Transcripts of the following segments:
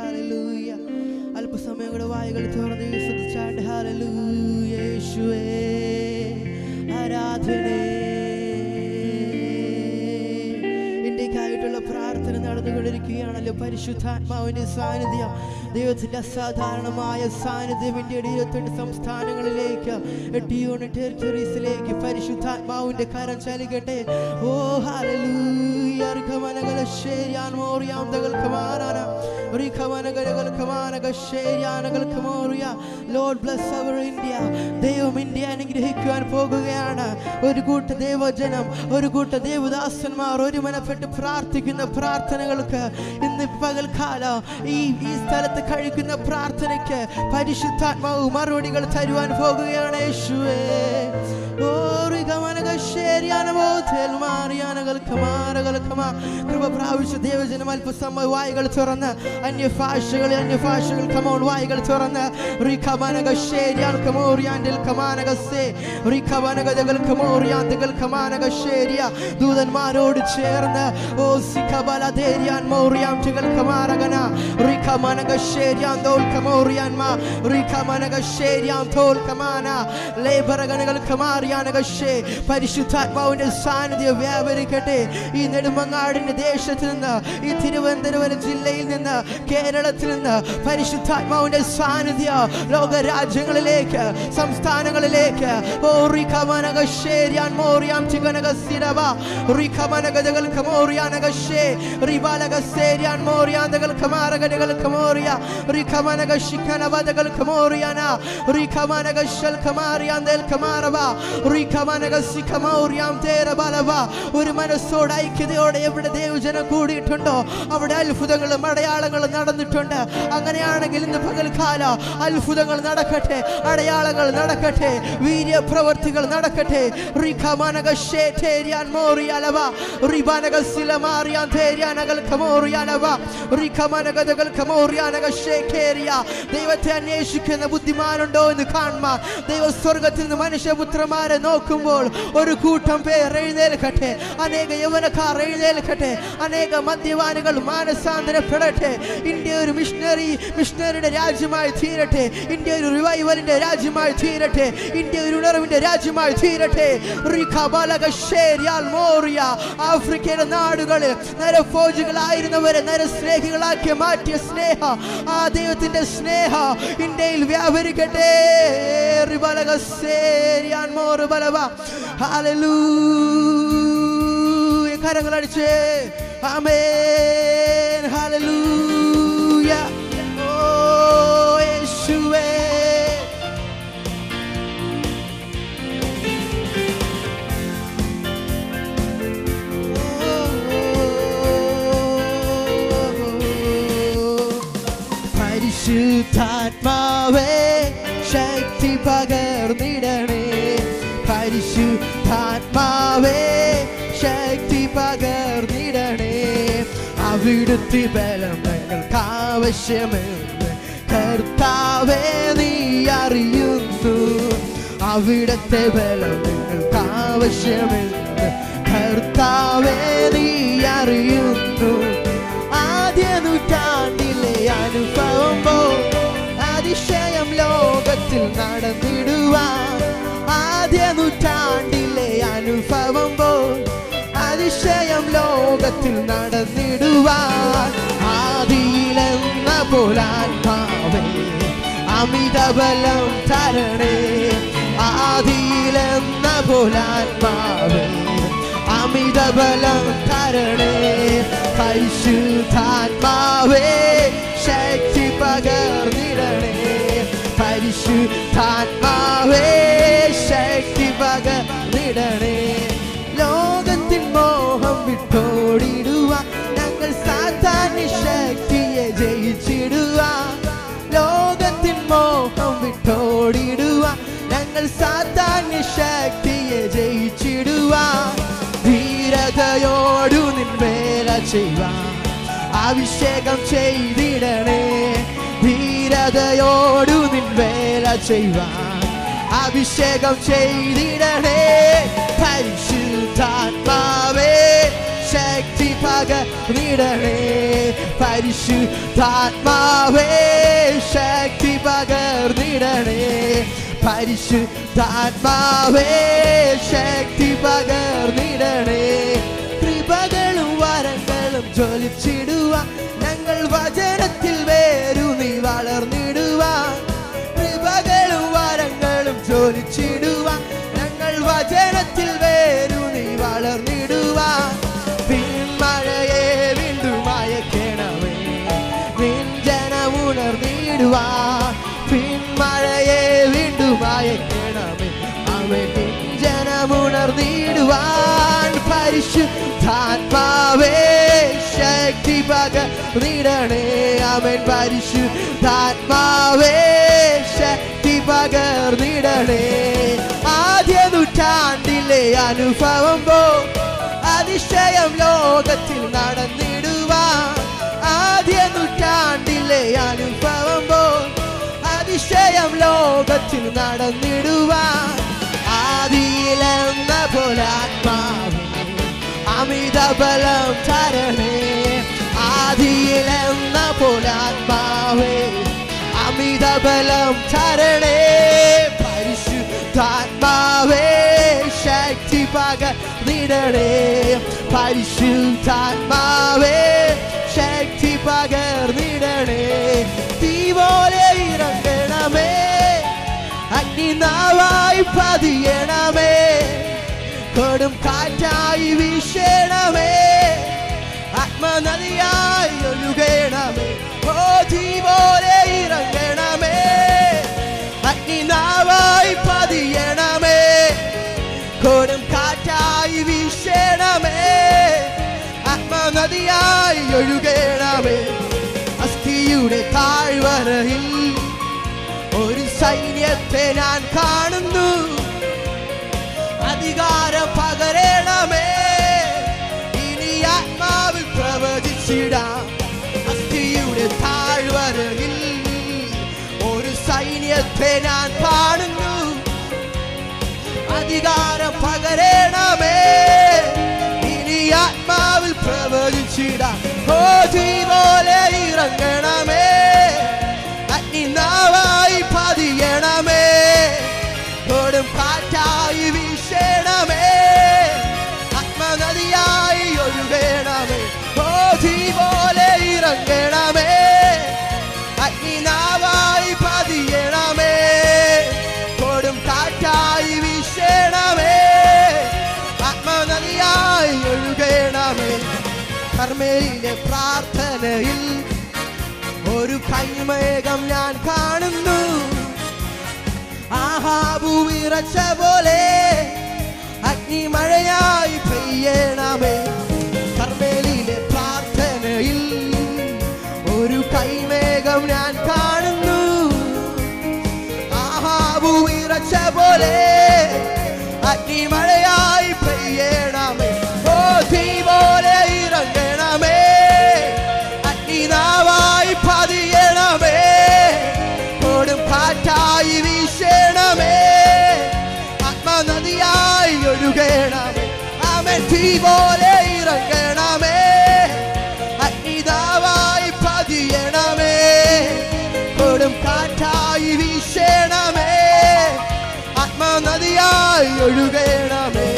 Hallelujah. അല്പസമയം കൂടെ വായകൾ തുറന്ന് വിശ്വസിച്ചാട്ട് ഹല്ലേലൂയ. യേശുവേ ആരാധന. ഇന്ത്യക്കായിട്ടുള്ള പ്രാർത്ഥന നടന്നുകൊണ്ടിരിക്കുകയാണല്ലോ. പരിശുദ്ധാത്മാവിന്റെ സാന്നിധ്യം, ദൈവത്തിന്റെ അസാധാരണമായ സാന്നിധ്യം ഇന്ത്യയുടെ 28 സംസ്ഥാനങ്ങളിലേക്ക്, 8 യൂണിയൻ ടെറിട്ടറീസിലേക്ക് പരിശുദ്ധാത്മാവിന്റെ കരം ചലിക്കട്ടെ. Oh hallelujah. Lord bless our India. ദൈവം ഇന്ത്യ അനുഗ്രഹിക്കുവാൻ പോകുകയാണ്. ഒരു കൂട്ട ദൈവജനം, ഒരു കൂട്ട ദേവദാസന്മാർ ഒരു മനപ്പെട്ട് പ്രാർത്ഥിക്കുന്ന പ്രാർത്ഥനകൾക്ക് ഇന്ന് പകൽക്കാലം ഈ സ്ഥലത്ത് കഴിക്കുന്ന പ്രാർത്ഥനയ്ക്ക് പരിശുദ്ധാത്മാവ് മറുപടികൾ തരുവാൻ പോകുകയാണ്. യേശുവേ കൃപ പ്രാപിച്ച ദൈവജനം അല്പസമയം വായികൾ തുറന്ന് അന്യഭാഷകൾ കമോൺ വായികൾ തുറന്ന് ദൂതന്മാരോട് ചേർന്ന് പരിശുദ്ധാത്മാവിന്റെ സാന്നിധ്യം വ്യാപരിക്കട്ടെ. ഈ നെടുമങ്ങാടിന്റെ ദേശത്ത് നിന്ന്, ഈ തിരുവനന്തപുരം ജില്ലയിൽ നിന്ന്, കേരളത്തിൽ നിന്ന് പരിശുദ്ധാത്മാവിന്റെ സാന്നിധ്യം ലോകരാജ്യങ്ങളിലേക്ക്, സംസ്ഥാനങ്ങളിലേക്ക് ഒരു മനസ്സോട് ഐക്യതയോടെ എവിടെ ദൈവജനം കൂടിയിട്ടുണ്ടോ അവിടെ അത്ഭുതങ്ങളും അടയാളങ്ങളും നടന്നിട്ടുണ്ട്. അങ്ങനെയാണെങ്കിൽ ഇന്ന് പകൽക്കാലം അത്ഭുതങ്ങൾ നടക്കട്ടെ, അടയാളങ്ങൾ നടക്കട്ടെ, വീര്യപ്രവർത്തികൾ നടക്കട്ടെ. ദൈവത്തെ അന്വേഷിക്കുന്ന ബുദ്ധിമാനുണ്ടോ എന്ന് കാണുവാൻ ദൈവസ്വർഗത്തിൽ നിന്ന് മനുഷ്യപുത്രന്മാരെ നോക്കുമ്പോൾ ഒരു കൂട്ടം പേർ എഴുന്നേൽക്കട്ടെ, അനേക യൗവനക്കാർ എഴുന്നേൽക്കട്ടെ, അനേക മദ്യപാനികൾ മാനസാന്തരപ്പെടട്ടെ. ഇന്ത്യ ഒരു മിഷണറിയുടെ രാജ്യമായി തീരട്ടെ. ഇന്ത്യ ഒരു റിവൈവലിന്റെ രാജ്യമായി തീരട്ടെ. ഇന്ത്യ ഒരു ഉണർവിന്റെ രാജ്യമായി തീരട്ടെ. ആഫ്രിക്കയുടെ നാടുകളിൽ നരഭോജികളായിരുന്നവരെ നരസ്നേഹികളാക്കി മാറ്റിയ സ്നേഹം, ആ ദൈവത്തിന്റെ സ്നേഹം ഇന്ത്യയിൽ വ്യാപരിക്കട്ടെ. കരങ്ങളടിച്ച് ആമേൻ. ഹല്ലേലൂയ. ഓ യേശുവേ പരിശുദ്ധാത്മാവേ ശക്തി പകർന്നിടണേ. പരിശുദ്ധാത്മാവേ ശക്തി പകർന്നിടണേ. അവിടുത്തെ ബലം ഞങ്ങൾക്ക് ആവശ്യമെന്ന് കർത്താവേ നീ അറിയുന്നു. അവിടുത്തെ ബലം ഞങ്ങൾക്ക് ആവശ്യമെന്ന് കർത്താവേ നീ അറിയുന്നു. ആദ്യ നൂറ്റാണ്ടിലെ അനുഭവം അതിശയം ലോകത്തിൽ നടന്നിടുവാൻ, ആദ്യ നൂറ്റാണ്ടിലെ അനുഭവം അതിശയം ലോകത്തിൽ നടന്നിടുവാൻ, ആദിയിലെന്ന പോലാത്മാവേ അമിതബലം തരണേ. ആദിയിലെന്ന പോലാത്മാവേ അമിതബലം തരണേ. പരിശുദ്ധാത്മാവേ ശക്തി പകർന്നിടണേ. പരിശുദ്ധാത്മാവേ ശക്തി പകർന്നിടണേ. ലോകത്തിൻ മോഹം വിട്ടോടിടുവാൻ ഞങ്ങൾ സാത്താന്യ ശക്തിയെ ജയിച്ചിടുവാൻ. ലോകത്തിൻ മോഹം വിട്ടോടിടുവാൻ ഞങ്ങൾ സാത്താന്യ ശക്തിയെ ജയിച്ചിടുവാൻ. ധീരതയോടു നിൻവേല ചെയ്യുവാൻ അഭിഷേകം ചെയ്തിടണേ. ധീരതയോടു നിൻവേല ചെയ്യുവാൻ അഭിഷേകം ചെയ്തിടണേ. പരിശുദ്ധാത്മാവേ ശക്തി പകർന്നിടണേ. പരിശുദ്ധാത്മാവേ ശക്തി പകർന്നിടണേ പരിശുദ്ധാത്മാവേ ശക്തി പകർന്നിടണേ കൃപകളും വരങ്ങളും ജ്വലിച്ചിടുവാൻ ഞങ്ങൾ വചനത്തിൽ വേരൂന്നി വളർന്നിടുവാൻ കൃപകളും വരങ്ങളും ജ്വലിച്ചിടുവാൻ ഞങ്ങൾ വചനത്തിൽ വേരൂന്നി വളർന്നിടുവാൻ പിന്മഴയെ വീണ്ടും അയക്കണമേ നിൻ ജനമുണർന്നിടുവാൻ പിന്മഴയെ വീണ്ടും അയക്കണമേ അവൻ നിൻ ജനമുണർന്നിടുവാൻ പരിശുദ്ധാത്മാവേ ശക്തി പകർന്നിടണേ അവൻ പരിശുദ്ധാത്മാവേ ശക്തി പകർന്നിടണേ ആദ്യ നൂറ്റാണ്ടിലെ അനുഭവം പോ അതിശയം ലോകത്തിൽ നടന്നിടുവാൻ ആദ്യ നൂറ്റാണ്ടിലെ അനുഭവം പോ അതിശയം ലോകത്തിൽ നടന്നിടുവാൻ ആദിയിലെന്ന പോലാത്മാവേ അമിത ബലം തരണേ ആദിയിലെന്ന പോലാത്മാവേ അമിത ബലം തരണേ പരിശുദ്ധാത്മാവേ ശക്തി പകർന്നിടണേ പരിശുദ്ധാത്മാവേ ശക്തി പകർന്നിടണേ തീ പോലെ ഇറങ്ങണമേ അഗ്നിനാവായി പതിയണമേ കൊടും കാറ്റായി വീശണമേ ആത്മനദിയായി ഒഴുകണമേ ഓ തീ പോലെ ഇറങ്ങണമേ അഗ്നിനാവായി പതിയണമേ കൊടും കാറ്റായി വീശണമേ ആത്മനദിയായി ഒഴുകണമേ അസ്ഥിയുടെ താഴ്വരയിൽ ഒരു സൈന്യത്തെ ഞാൻ കാണുന്നു അധികാരം പകരണമേ ഇനി ആത്മാവിൽ പ്രവചിച്ചിടാം അസ്ഥിയുടെ താഴ്വരയിൽ ഒരു സൈന്യത്തെ ഞാൻ കാണുന്നു അധികാരം പകരണമേ ഇനി ആത്മാവിൽ പ്രവചിച്ചിടാം ഓ തീ പോലെ ഇറങ്ങണമേ അഗ്നിനാവായി പതിയണമേ കൊടും കാറ്റായി വീശണമേ ആത്മനദിയായി ഒഴുകണമേ ഓ തീ പോലെ ഇറങ്ങണമേ അഗ്നിനാവായി പതിയണമേ കൊടും കാറ്റായി വീശണമേ ആത്മനദിയായി ഒഴുകണമേ കർമ്മേലിലെ പ്രാർത്ഥനയിൽ ഒരു കൈമേഘം ഞാൻ കാണുന്നു ആഹാബു വിറച്ച പോലെ അഗ്നിമഴയായി പെയ്യണമേ കർമ്മേലിലെ പ്രാർത്ഥനയിൽ ഒരു കൈമേഘം ഞാൻ കാണുന്നു ആഹാബു വിറച്ച പോലെ അഗ്നിമഴയായി പെയ്യണമേ ഓ തീ പോലെ ഇറങ്ങണമേ അഗ്നിനാവായി പതിയണമേ കൊടും കാറ്റായി വീശണമേ ആത്മനദിയായി ഒഴുകണമേ ആമേൻ തീ പോലെ ഇറങ്ങണമേ അഗ്നിനാവായി പതിയണമേ കൊടും കാറ്റായി വീശണമേ ആത്മനദിയായി ഒഴുകണമേ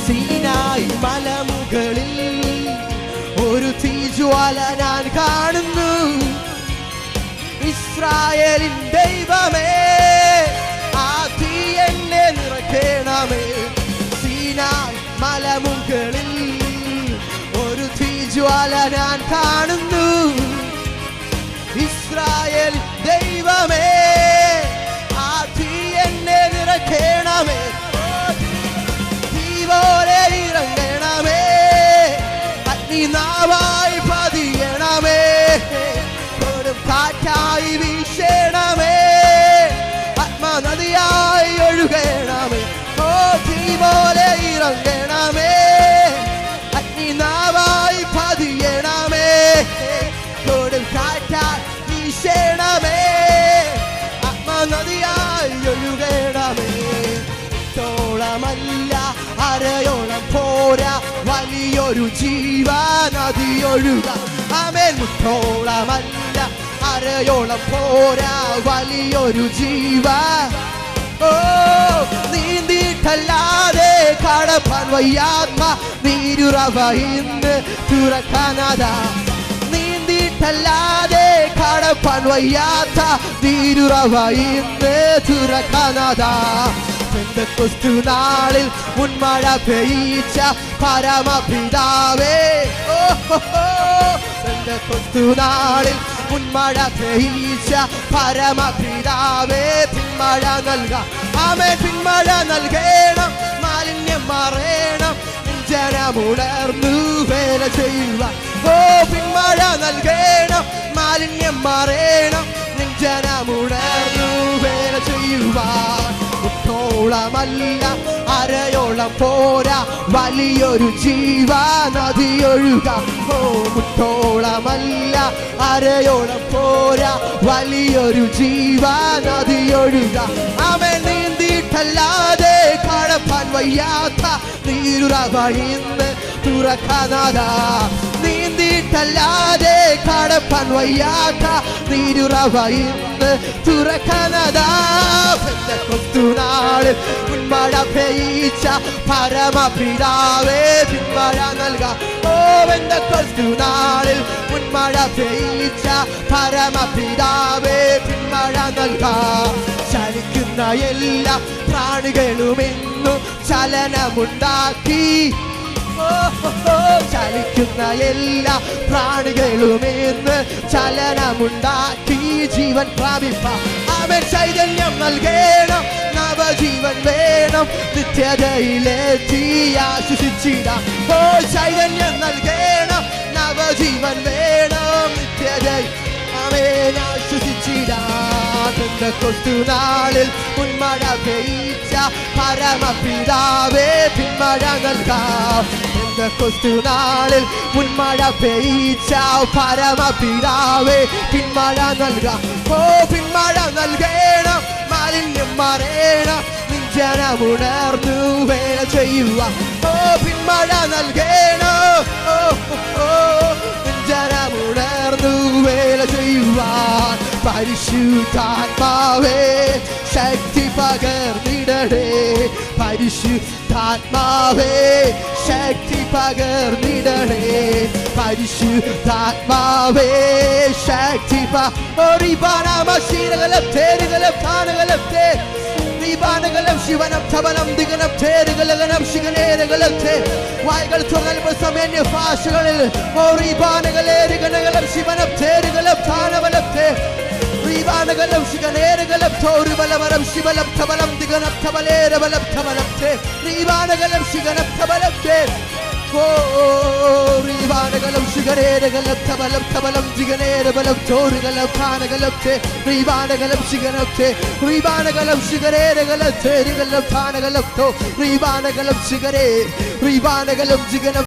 സീനായി മലമുകളിൽ ഒരു തീജ്വാല ഞാൻ കാണുന്നു ഇസ്രായേലിൻ ദൈവമേ ആ തീ എന്നെ നിറയ്ക്കണമേ സീനായി മലമുകളിൽ ഒരു തീജ്വാല ഞാൻ കാണുന്നു ഇസ്രായേൽ ദൈവമേ ആ തീ എന്നെ നിറയ്ക്കണമേ തീ പോലെ ഇറങ്ങണമേ അഗ്നിനാവായി പതിയണമേ കൊടും കാറ്റായി വീശണമേ ആത്മനദിയായി ഒഴുകണമേ ഓ തീ പോലെ ഇറങ്ങണമേ അഗ്നിനാവായി പതിയണമേ കൊടും കാറ്റായി വീശണമേ ആത്മനദിയായി ഒഴുകണമേ തോളമല്ല അരയോളം പോരാ വലിയൊരു ജീവനദി ഒഴുക ആമേൻ. മുട്ടോളമല്ല അരയോളം പോരാ വലിയൊരു ജീവൻ. ഓ നീന്തിയിട്ടല്ലാതെ കടപ്പാൻ വയ്യാത്ത നീരുറവ ഇന്ന് തുറക്കാനാതാ. നീന്തിയിട്ടല്ലാതെ കടപ്പാൻ വയ്യാത്ത നീരുറവ ഇന്ന് തുറക്കാനാതാ. പെന്തക്കോസ്തു നാളിൽ മുൻമഴ പെയ്ച്ച പരമപിതാവേ. പെന്തക്കോസ്തു നാളിൽ മുൻമഴ പെയ്ച്ച പരമപിതാവേ പിന്മഴ നൽകാം. ആമേൻ. പിന്മഴ നൽകണം, മാലിന്യം മാറേണം, ജനമുണർന്നു വേല ചെയ്യുവാൻ. ഓ പിന്മഴ നൽകണം, മാലിന്യം മാറേണം, ജനമുണർന്നു വേല ചെയ്യുവാൻ. മുട്ടോളമല്ല അരയോളം പോരാ വലിയൊരു ജീവനദി ഒഴുകാം. ഓ മുട്ടോളമല്ല അരയോളം പോരാ വലിയൊരു ജീവനദി ഒഴുകാം. ആമേൻ. നീന്തിയിട്ടല്ലാതെ കടപ്പാൻ വയ്യാത്ത നീരുറവ ഇന്ന് തുറക്കാനാതാ. നീന്തിയിട്ടല്ലാതെ കടപ്പാൻ വയ്യാത്ത നീരുറവ ഇന്ന് തുറക്കാനാതാ. പെന്തക്കോസ്തു നാളിൽ മുൻമഴ പെയ്ച്ച പരമപിതാവേ പിന്മഴ നൽകാം. ഓ പെന്തക്കോസ്തു നാളിൽ മുൻമഴ പെയ്ച്ച പരമപിതാവേ പിന്മഴ നൽകാം. ചലിക്കുന്ന എല്ലാ പ്രാണികളുമെന്നും ചലനമുണ്ടാക്കി. ചലിക്കുന്ന എല്ലാ പ്രാണികളുമെന്ന് ചലനമുണ്ടാക്കി ജീവൻ പ്രാപിപ്പാൻ. അവൻ ചൈതന്യം നൽകണം, നവജീവൻ വേണം, നിത്യതയിലെത്തി ആശ്വസിച്ചിടാം. ഓ ചൈതന്യം നൽകണം, നവജീവൻ വേണം, നിത്യതയിൽ ആമേൻ ആശ്വസിച്ചിടാം. പെന്തക്കോസ്തു നാളിൽ മുൻമഴ പെയ്ച്ച പരമപിതാവേ പിന്മഴ നൽകാം. പെന്തക്കോസ്തു നാളിൽ മുൻമഴ പെയ്ച്ച പരമപിതാവേ പിന്മഴ നൽകാം. ഓ പിന്മഴ നൽകണം, മാലിന്യം മാറേണം, ജനമുണർന്നു വേല ചെയ്യുവാൻ. ഓ പിന്മഴ നൽകണം, ജനമുണർന്നു വേല ചെയ്യുവാൻ. പരിശുദ്ധാത്മാവേ ശക്തി പകർന്നിടണേ. പരിശുദ്ധാത്മാവേ ശക്തി പകർന്നിടണേ. പരിശുദ്ധാത്മാവേ ശക്തി ശിവനം ധവനം ദിഗനം തേരുകലകനം ശിഖനേരകലത്തെ വായ്കൾ തുറന്ന സമന്യ ഭാഷകളിൽ ഓറിബാനകളേരുകനകലം ശിവനം തേരുകലം ധാനവലത്തെ റീബാനകലം ശിഖനേരകലം തോരുബലവരം ശിവലം ധവനം ദിഗനം ധവലേരവലം ധവലത്തെ റീബാനകലം ശിഖനം ധവലത്തെ റീബാനകലം ശിഖനേരകലം ധവലം ധവലം ജിഗനേരവലം തോരുകലം ധാനകലത്തെ റീബാനകലം ശിഖനത്തെ റീബാനകലം ശിഖനേരകലത്തെ രികലം ധാനകലം തോ റീബാനകലം ശിഖനേ റീബാനകലം ജിഗനം